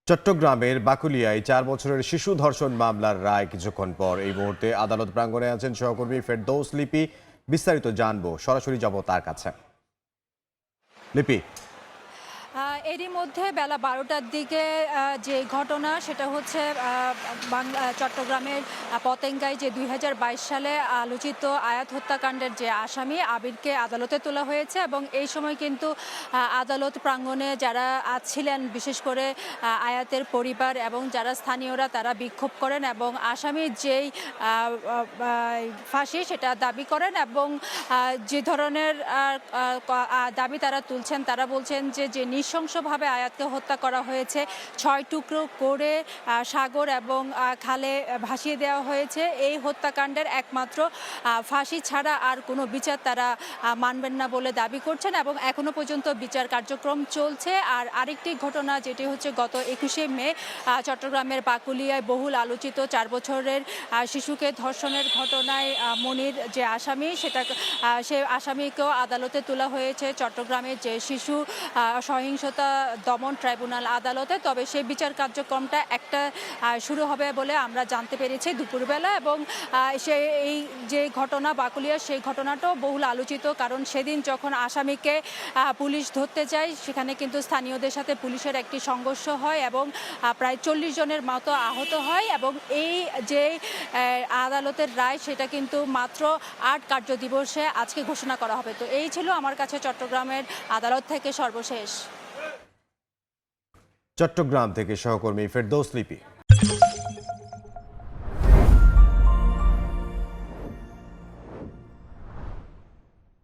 চট্টগ্রামের বাকুলিয়ায় ৪ বছরের শিশু ধর্ষণ মামলার রায় কিছুক্ষণ পর। এই মুহূর্তে আদালত প্রাঙ্গণে আছেন সহকর্মী ফেরদৌস লিপি। বিস্তারিত জানবো, সরাসরি যাব তার কাছে। লিপি, এরই মধ্যে বেলা ১২টার দিকে যে ঘটনা সেটা হচ্ছে চট্টগ্রামের পতেঙ্গায় যে ২০২২ সালে আলোচিত আয়াত হত্যাকাণ্ডের যে আসামি আবিরকে আদালতে তোলা হয়েছে এবং এই সময় কিন্তু আদালত প্রাঙ্গণে যারা ছিলেন, বিশেষ করে আয়াতের পরিবার এবং যারা স্থানীয়রা, তারা বিক্ষোভ করেন এবং আসামির যেই ফাঁসি সেটা দাবি করেন এবং যে ধরনের দাবি তারা তুলছেন, তারা বলছেন যে নৃশংসভাবে আয়াতকে হত্যা করা হয়েছে, ৬ টুকরো করে সাগর এবং খালে ভাসিয়ে দেওয়া হয়েছে। এই হত্যাকাণ্ডের একমাত্র ফাঁসি ছাড়া আর কোনো বিচার তারা মানবেন না বলে দাবি করছেন এবং এখনো পর্যন্ত বিচার কার্যক্রম চলছে। আর আরেকটি ঘটনা যেটি হচ্ছে গত ২১শে মে চট্টগ্রামের বাকুলিয়ায় বহুল আলোচিত ৪ বছরের শিশুকে ধর্ষণের ঘটনায় মনির যে আসামি, সে আসামিকেও আদালতে তোলা হয়েছে চট্টগ্রামের যে শিশু সহিংসতা দমন ট্রাইব্যুনাল আদালতে। তবে সেই বিচার কার্যক্রমটা শুরু হবে বলে আমরা জানতে পেরেছি দুপুরবেলা এবং এই যে ঘটনা বাকুলিয়া, সেই ঘটনাটাও বহুল আলোচিত, কারণ সেদিন যখন আসামিকে পুলিশ ধরতে যায় সেখানে কিন্তু স্থানীয়দের সাথে পুলিশের একটি সংঘর্ষ হয় এবং প্রায় ৪০ জনের মতো আহত হয় এবং এই যে আদালতের রায় সেটা কিন্তু মাত্র ৮ কার্যদিবসে আজকে ঘোষণা করা হবে। তো এই ছিল আমার কাছে চট্টগ্রামের আদালত থেকে সর্বশেষ। চট্টগ্রাম থেকে সহকর্মী ফেরদৌস লিপি।